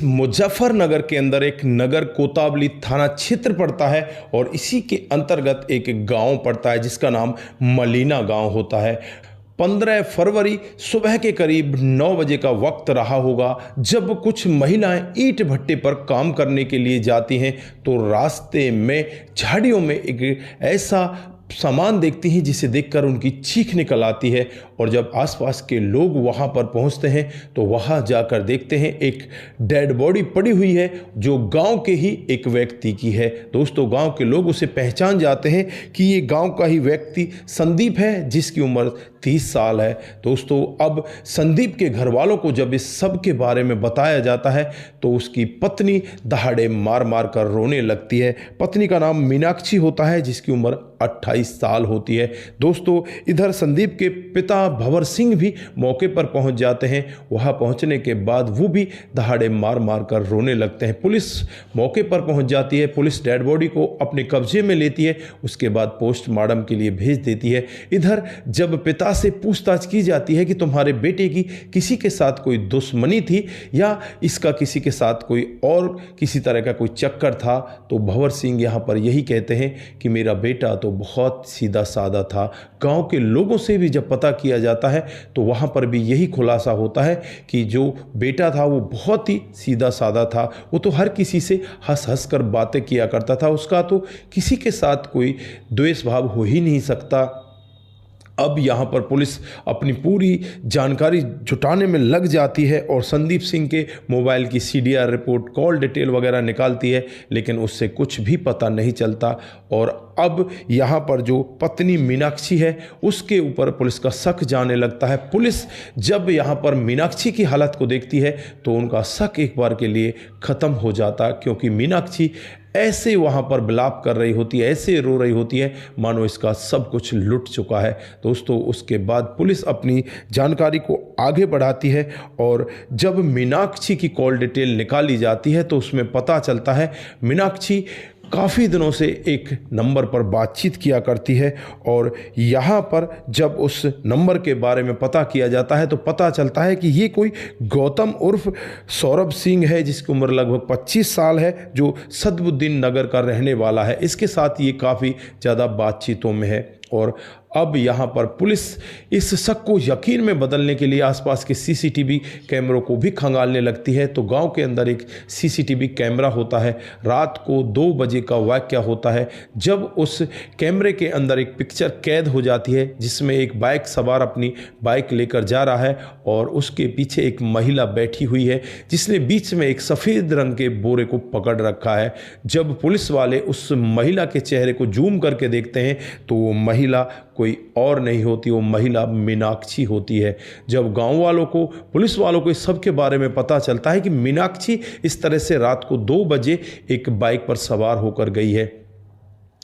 मुजफ्फरनगर के अंदर एक नगर कोतवाली थाना क्षेत्र पड़ता है और इसी के अंतर्गत एक गांव पड़ता है जिसका नाम मलीना गांव होता है। 15 फरवरी सुबह के करीब 9 बजे का वक्त रहा होगा जब कुछ महिलाएं ईंट भट्टे पर काम करने के लिए जाती हैं तो रास्ते में झाड़ियों में एक ऐसा सामान देखती हैं जिसे देखकर उनकी चीख निकल आती है और जब आसपास के लोग वहां पर पहुंचते हैं तो वहां जाकर देखते हैं एक डेड बॉडी पड़ी हुई है जो गांव के ही एक व्यक्ति की है। दोस्तों, गांव के लोग उसे पहचान जाते हैं कि ये गांव का ही व्यक्ति संदीप है जिसकी उम्र 30 साल है। दोस्तों, अब संदीप के घर वालों को जब इस सब के बारे में बताया जाता है तो उसकी पत्नी दहाड़े मार मार कर रोने लगती है। पत्नी का नाम मीनाक्षी होता है जिसकी उम्र 28 साल होती है। दोस्तों, इधर संदीप के पिता भंवर सिंह भी मौके पर पहुंच जाते हैं। वहां पहुंचने के बाद वो भी दहाड़े मार मार कर रोने लगते हैं। पुलिस मौके पर पहुंच जाती है। पुलिस डेड बॉडी को अपने कब्जे में लेती है, उसके बाद पोस्टमार्टम के लिए भेज देती है। इधर जब पिता से पूछताछ की जाती है कि तुम्हारे बेटे की किसी के साथ कोई दुश्मनी थी या इसका किसी के साथ कोई और किसी तरह का कोई चक्कर था, तो भंवर सिंह यहाँ पर यही कहते हैं कि मेरा बेटा तो बहुत सीधा साधा था। गांव के लोगों से भी जब पता किया जाता है तो वहां पर भी यही खुलासा होता है कि जो बेटा था वो बहुत ही सीधा साधा था। वो तो हर किसी से हंस हंस कर बातें किया करता था, उसका तो किसी के साथ कोई द्वेष भाव हो ही नहीं सकता। अब यहाँ पर पुलिस अपनी पूरी जानकारी जुटाने में लग जाती है और संदीप सिंह के मोबाइल की CDR रिपोर्ट, कॉल डिटेल वगैरह निकालती है, लेकिन उससे कुछ भी पता नहीं चलता। और अब यहाँ पर जो पत्नी मीनाक्षी है उसके ऊपर पुलिस का शक जाने लगता है। पुलिस जब यहाँ पर मीनाक्षी की हालत को देखती है तो उनका शक एक बार के लिए ख़त्म हो जाता, क्योंकि मीनाक्षी ऐसे वहाँ पर विलाप कर रही होती है, ऐसे रो रही होती है मानो इसका सब कुछ लुट चुका है। दोस्तों, उसके बाद पुलिस अपनी जानकारी को आगे बढ़ाती है और जब मीनाक्षी की कॉल डिटेल निकाली जाती है तो उसमें पता चलता है मीनाक्षी काफ़ी दिनों से एक नंबर पर बातचीत किया करती है और यहाँ पर जब उस नंबर के बारे में पता किया जाता है तो पता चलता है कि ये कोई गौतम उर्फ सौरभ सिंह है जिसकी उम्र लगभग 25 साल है, जो सदबुद्दीन नगर का रहने वाला है। इसके साथ ये काफ़ी ज़्यादा बातचीतों में है और अब यहाँ पर पुलिस इस शक को यकीन में बदलने के लिए आसपास के CCTV कैमरों को भी खंगालने लगती है। तो गांव के अंदर एक CCTV कैमरा होता है। रात को 2 बजे का वाक़या होता है जब उस कैमरे के अंदर एक पिक्चर कैद हो जाती है जिसमें एक बाइक सवार अपनी बाइक लेकर जा रहा है और उसके पीछे एक महिला बैठी हुई है जिसने बीच में एक सफ़ेद रंग के बोरे को पकड़ रखा है। जब पुलिस वाले उस महिला के चेहरे को जूम करके देखते हैं तो वो महिला कोई और नहीं होती, वो महिला मीनाक्षी होती है। जब गांव वालों को, पुलिस वालों को इस सब के बारे में पता चलता है कि मीनाक्षी इस तरह से रात को 2 बजे एक बाइक पर सवार होकर गई है।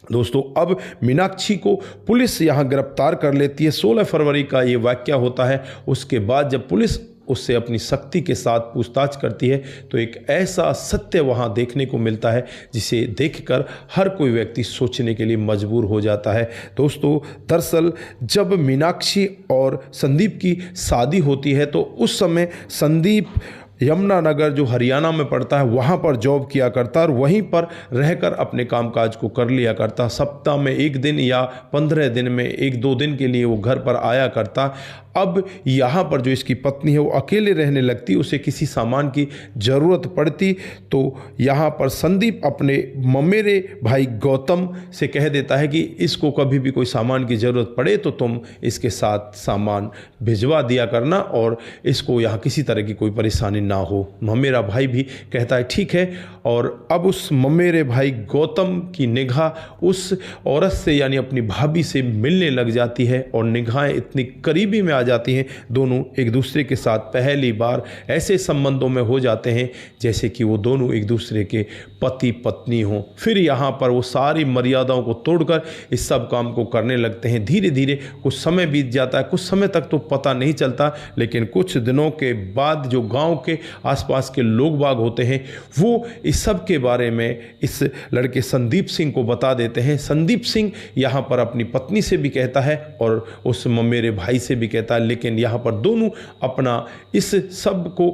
दोस्तों, अब मीनाक्षी को पुलिस यहाँ गिरफ्तार कर लेती है। 16 फरवरी का ये वाक़या होता है। उसके बाद जब पुलिस उससे अपनी शक्ति के साथ पूछताछ करती है तो एक ऐसा सत्य वहाँ देखने को मिलता है जिसे देखकर हर कोई व्यक्ति सोचने के लिए मजबूर हो जाता है। दोस्तों, दरअसल जब मीनाक्षी और संदीप की शादी होती है तो उस समय संदीप यमुनानगर जो हरियाणा में पड़ता है वहाँ पर जॉब किया करता और वहीं पर रहकर अपने कामकाज को कर लिया करता। सप्ताह में 1 दिन या 15 दिन में 1-2 दिन के लिए वो घर पर आया करता। अब यहाँ पर जो इसकी पत्नी है वो अकेले रहने लगती, उसे किसी सामान की ज़रूरत पड़ती तो यहाँ पर संदीप अपने ममेरे भाई गौतम से कह देता है कि इसको कभी भी कोई सामान की ज़रूरत पड़े तो तुम इसके साथ सामान भिजवा दिया करना और इसको यहाँ किसी तरह की कोई परेशानी ना हो। ममेरा भाई भी कहता है ठीक है। और अब उस ममेरे भाई गौतम की निगाह उस औरत से यानी अपनी भाभी से मिलने लग जाती है और निगाहें इतनी करीबी में आ जाती हैं, दोनों एक दूसरे के साथ पहली बार ऐसे संबंधों में हो जाते हैं जैसे कि वो दोनों एक दूसरे के पति पत्नी हों। फिर यहाँ पर वो सारी मर्यादाओं को तोड़कर इस सब काम को करने लगते हैं। धीरे धीरे कुछ समय बीत जाता है, कुछ समय तक तो पता नहीं चलता, लेकिन कुछ दिनों के बाद जो गांव के आसपास के लोग बाग होते हैं वो इस सब के बारे में इस लड़के संदीप सिंह को बता देते हैं। संदीप सिंह यहाँ पर अपनी पत्नी से भी कहता है और उस ममेरे भाई से भी कहता है, लेकिन यहाँ पर दोनों अपना इस सब को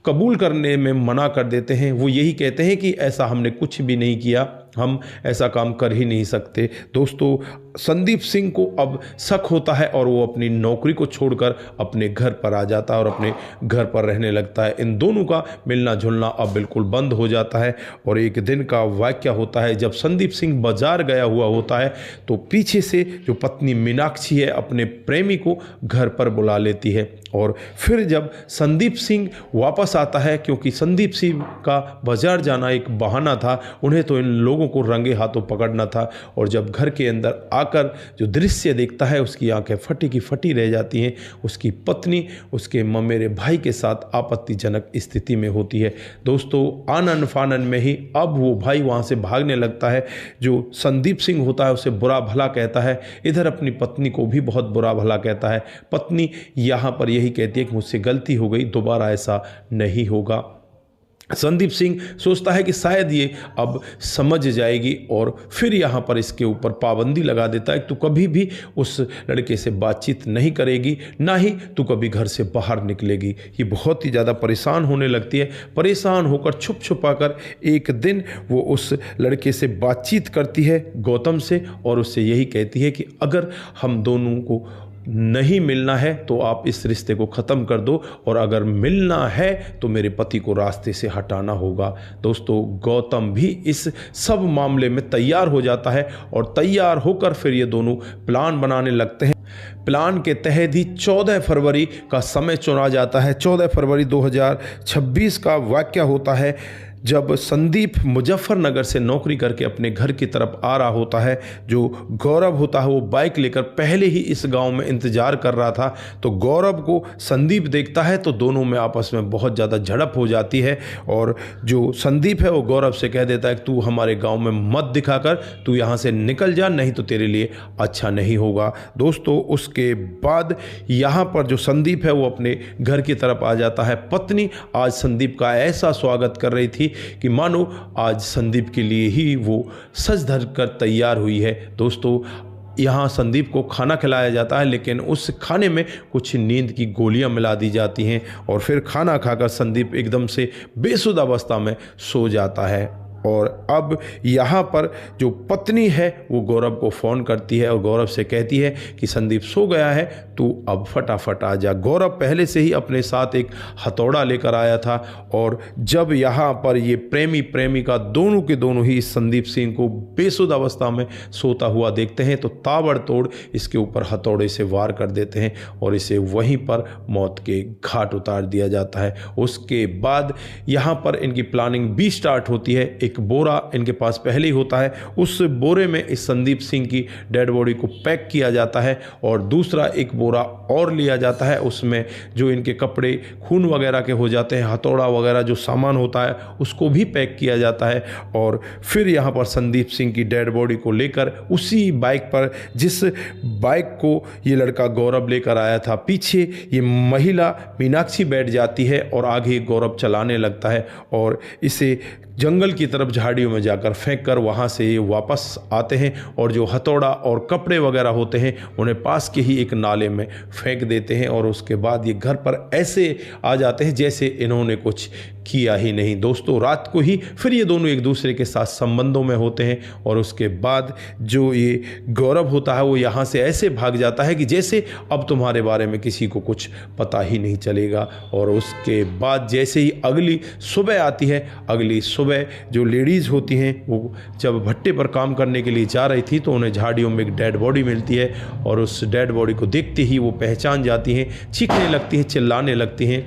कबूल करने में मना कर देते हैं। वो यही कहते हैं कि ऐसा हमने कुछ भी नहीं किया, हम ऐसा काम कर ही नहीं सकते। दोस्तों, संदीप सिंह को अब शक होता है और वो अपनी नौकरी को छोड़कर अपने घर पर आ जाता है और अपने घर पर रहने लगता है। इन दोनों का मिलना जुलना अब बिल्कुल बंद हो जाता है। और एक दिन का वाकया होता है, जब संदीप सिंह बाजार गया हुआ होता है तो पीछे से जो पत्नी मीनाक्षी है अपने प्रेमी को घर पर बुला लेती है। और फिर जब संदीप सिंह वापस आता है, क्योंकि संदीप सिंह का बाजार जाना एक बहाना था, उन्हें तो इन लोगों को रंगे हाथों पकड़ना था। और जब घर के अंदर आकर जो दृश्य देखता है, उसकी आंखें फटी की फटी रह जाती हैं। उसकी पत्नी उसके ममेरे भाई के साथ आपत्तिजनक स्थिति में होती है। दोस्तों, आनन फानन में ही अब वो भाई वहाँ से भागने लगता है। जो संदीप सिंह होता है उसे बुरा भला कहता है, इधर अपनी पत्नी को भी बहुत बुरा भला कहता है। पत्नी यहाँ पर यही कहती है कि मुझसे गलती हो गई, दोबारा ऐसा नहीं होगा। संदीप सिंह सोचता है कि शायद ये अब समझ जाएगी और फिर यहाँ पर इसके ऊपर पाबंदी लगा देता है कि तू कभी भी उस लड़के से बातचीत नहीं करेगी, ना ही तू कभी घर से बाहर निकलेगी। ये बहुत ही ज़्यादा परेशान होने लगती है। परेशान होकर छुप छुपा कर एक दिन वो उस लड़के से बातचीत करती है, गौतम से, और उससे यही कहती है कि अगर हम दोनों को नहीं मिलना है तो आप इस रिश्ते को ख़त्म कर दो, और अगर मिलना है तो मेरे पति को रास्ते से हटाना होगा। दोस्तों, गौतम भी इस सब मामले में तैयार हो जाता है और तैयार होकर फिर ये दोनों प्लान बनाने लगते हैं। प्लान के तहत ही 14 फरवरी का समय चुना जाता है। 14 फरवरी 2026 का वाकया होता है, जब संदीप मुजफ्फरनगर से नौकरी करके अपने घर की तरफ आ रहा होता है। जो गौरव होता है वो बाइक लेकर पहले ही इस गांव में इंतजार कर रहा था। तो गौरव को संदीप देखता है तो दोनों में आपस में बहुत ज़्यादा झड़प हो जाती है। और जो संदीप है वो गौरव से कह देता है कि तू हमारे गांव में मत दिखाकर, तू यहाँ से निकल जा, नहीं तो तेरे लिए अच्छा नहीं होगा। दोस्तों, उसके बाद यहाँ पर जो संदीप है वो अपने घर की तरफ आ जाता है। पत्नी आज संदीप का ऐसा स्वागत कर रही थी कि मानो आज संदीप के लिए ही वो सज धज कर तैयार हुई है। दोस्तों, यहाँ संदीप को खाना खिलाया जाता है, लेकिन उस खाने में कुछ नींद की गोलियां मिला दी जाती हैं और फिर खाना खाकर संदीप एकदम से बेसुध अवस्था में सो जाता है। और अब यहाँ पर जो पत्नी है वो गौरव को फ़ोन करती है और गौरव से कहती है कि संदीप सो गया है, तू अब फटाफट आ जा। गौरव पहले से ही अपने साथ एक हथौड़ा लेकर आया था और जब यहाँ पर ये प्रेमी प्रेमिका दोनों के दोनों ही संदीप सिंह को बेसुध अवस्था में सोता हुआ देखते हैं तो ताबड़तोड़ इसके ऊपर हथौड़े से वार कर देते हैं और इसे वहीं पर मौत के घाट उतार दिया जाता है। उसके बाद यहाँ पर इनकी प्लानिंग भी स्टार्ट होती है। एक बोरा इनके पास पहले ही होता है, उस बोरे में इस संदीप सिंह की डेड बॉडी को पैक किया जाता है और दूसरा एक बोरा और लिया जाता है। उसमें जो इनके कपड़े खून वगैरह के हो जाते हैं, हथौड़ा वगैरह जो सामान होता है उसको भी पैक किया जाता है। और फिर यहाँ पर संदीप सिंह की डेड बॉडी को लेकर उसी बाइक पर, जिस बाइक को ये लड़का गौरव लेकर आया था, पीछे ये महिला मीनाक्षी बैठ जाती है और आगे गौरव चलाने लगता है और इसे जंगल की तरफ झाड़ियों में जाकर फेंक कर वहाँ से ये वापस आते हैं और जो हथौड़ा और कपड़े वगैरह होते हैं उन्हें पास के ही एक नाले में फेंक देते हैं। और उसके बाद ये घर पर ऐसे आ जाते हैं जैसे इन्होंने कुछ किया ही नहीं। दोस्तों, रात को ही फिर ये दोनों एक दूसरे के साथ संबंधों में होते हैं और उसके बाद जो ये गौरव होता है वो यहाँ से ऐसे भाग जाता है कि जैसे अब तुम्हारे बारे में किसी को कुछ पता ही नहीं चलेगा। और उसके बाद जैसे ही अगली सुबह आती है, अगली सुबह जो लेडीज़ होती हैं वो जब भट्टे पर काम करने के लिए जा रही थी तो उन्हें झाड़ियों में एक डेड बॉडी मिलती है और उस डेड बॉडी को देखते ही वो पहचान जाती हैं, चीखने लगती हैं, चिल्लाने लगती हैं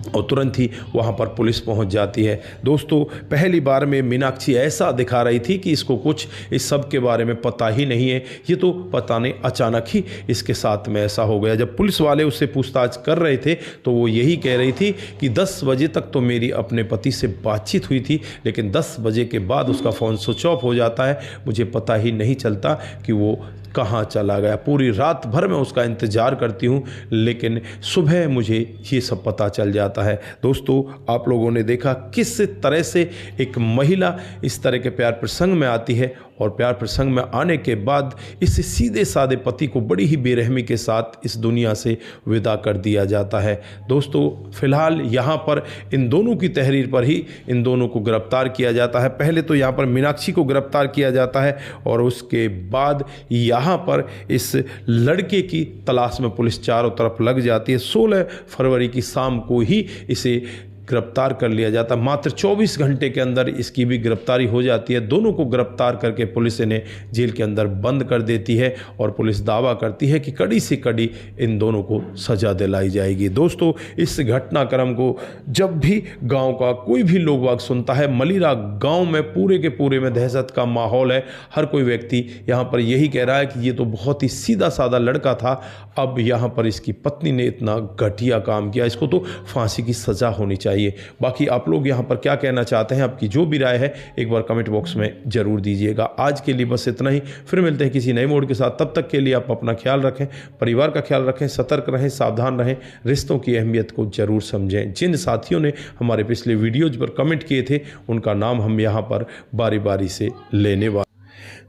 और तुरंत ही वहाँ पर पुलिस पहुँच जाती है। दोस्तों, पहली बार में मीनाक्षी ऐसा दिखा रही थी कि इसको कुछ इस सब के बारे में पता ही नहीं है, ये तो पता नहीं अचानक ही इसके साथ में ऐसा हो गया। जब पुलिस वाले उससे पूछताछ कर रहे थे तो वो यही कह रही थी कि 10 बजे तक तो मेरी अपने पति से बातचीत हुई थी, लेकिन 10 बजे के बाद उसका फ़ोन स्विच ऑफ हो जाता है, मुझे पता ही नहीं चलता कि वो कहाँ चला गया। पूरी रात भर मैं उसका इंतज़ार करती हूँ, लेकिन सुबह मुझे ये सब पता चल जाता है। दोस्तों, आप लोगों ने देखा किस तरह से एक महिला इस तरह के प्यार प्रसंग में आती है और प्यार प्रसंग में आने के बाद इस सीधे साधे पति को बड़ी ही बेरहमी के साथ इस दुनिया से विदा कर दिया जाता है। दोस्तों, फिलहाल यहाँ पर इन दोनों की तहरीर पर ही इन दोनों को गिरफ्तार किया जाता है। पहले तो यहाँ पर मीनाक्षी को गिरफ्तार किया जाता है और उसके बाद यहाँ पर इस लड़के की तलाश में पुलिस चारों तरफ लग जाती है। 16 फरवरी की शाम को ही इसे गिरफ्तार कर लिया जाता। मात्र 24 घंटे के अंदर इसकी भी गिरफ्तारी हो जाती है। दोनों को गिरफ्तार करके पुलिस इन्हें जेल के अंदर बंद कर देती है और पुलिस दावा करती है कि कड़ी से कड़ी इन दोनों को सजा दिलाई जाएगी। दोस्तों, इस घटनाक्रम को जब भी गांव का कोई भी लोग वाग सुनता है, मलीरा गांव में पूरे के पूरे में दहशत का माहौल है। हर कोई व्यक्ति यहाँ पर यही कह रहा है कि ये तो बहुत ही सीधा साधा लड़का था, अब यहाँ पर इसकी पत्नी ने इतना घटिया काम किया, इसको तो फांसी की सजा होनी चाहिए। बाकी आप लोग यहाँ पर क्या कहना चाहते हैं, आपकी जो भी राय है एक बार कमेंट बॉक्स में जरूर दीजिएगा। आज के लिए बस इतना ही, फिर मिलते हैं किसी नए मोड़ के साथ। तब तक के लिए आप अपना ख्याल रखें, परिवार का ख्याल रखें, सतर्क रहें, सावधान रहें, रिश्तों की अहमियत को जरूर समझें। जिन साथियों ने हमारे पिछले वीडियोज पर कमेंट किए थे उनका नाम हम यहाँ पर बारी बारी से लेने वाले।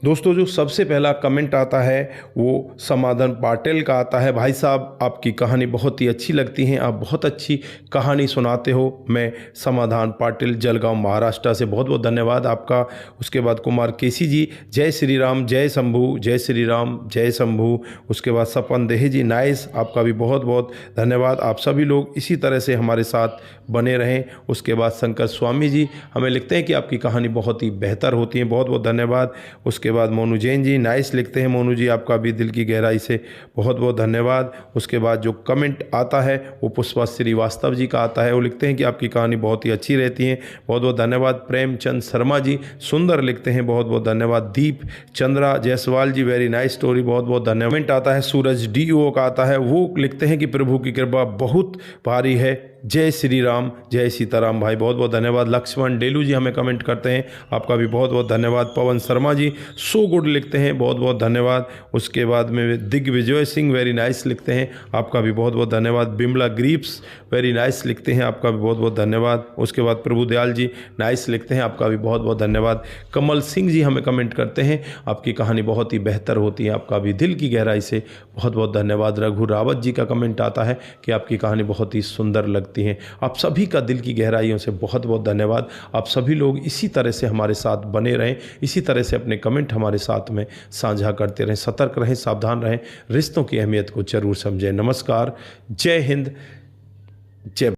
दोस्तों, जो सबसे पहला कमेंट आता है वो समाधान पाटिल का आता है। भाई साहब, आपकी कहानी बहुत ही अच्छी लगती है, आप बहुत अच्छी कहानी सुनाते हो। मैं समाधान पाटिल, जलगांव, महाराष्ट्र से, बहुत बहुत धन्यवाद आपका। उसके बाद कुमार केसी जी, जय श्री राम, जय शंभू, जय श्री राम, जय शंभू। उसके बाद सपन देही जी, नाइस, आपका भी बहुत बहुत धन्यवाद। आप सभी लोग इसी तरह से हमारे साथ बने रहें। उसके बाद शंकर स्वामी जी हमें लिखते हैं कि आपकी कहानी बहुत ही बेहतर होती है, बहुत बहुत धन्यवाद। उसके बाद मोनू जैन जी, नाइस लिखते हैं मोनू जी, आपका भी दिल की गहराई से बहुत बहुत धन्यवाद। उसके बाद जो कमेंट आता है वो पुष्पा श्रीवास्तव जी का आता है, वो लिखते हैं कि आपकी कहानी बहुत ही अच्छी रहती है, बहुत बहुत धन्यवाद। प्रेमचंद शर्मा जी सुंदर लिखते हैं, बहुत बहुत धन्यवाद। दीप चंद्रा जायसवाल जी, वेरी नाइस स्टोरी, बहुत बहुत धन्यवाद। कमेंट आता है सूरज DO का आता है, वो लिखते हैं कि प्रभु की कृपा बहुत भारी है, जय श्री राम, जय सीताराम। भाई बहुत बहुत धन्यवाद। लक्ष्मण डेलू जी हमें कमेंट करते हैं, आपका भी बहुत बहुत धन्यवाद। पवन शर्मा जी सो गुड लिखते हैं, बहुत बहुत धन्यवाद। उसके बाद में दिग्विजय सिंह, वेरी नाइस लिखते हैं, आपका भी बहुत बहुत धन्यवाद। बिमला ग्रीप्स, वेरी नाइस लिखते हैं, आपका भी बहुत बहुत धन्यवाद। उसके बाद प्रभु दयाल जी, नाइस लिखते हैं, आपका भी बहुत बहुत धन्यवाद। कमल सिंह जी हमें कमेंट करते हैं, आपकी कहानी बहुत ही बेहतर होती है, आपका भी दिल की गहराई से बहुत बहुत धन्यवाद। रघु रावत जी का कमेंट आता है कि आपकी कहानी बहुत ही सुंदर लगती है। आप सभी का दिल की गहराइयों से बहुत बहुत धन्यवाद। आप सभी लोग इसी तरह से हमारे साथ बने रहें, इसी तरह से अपने कमेंट हमारे साथ में साझा करते रहें, सतर्क रहें, सावधान रहें, रिश्तों की अहमियत को जरूर समझें। नमस्कार, जय हिंद, जय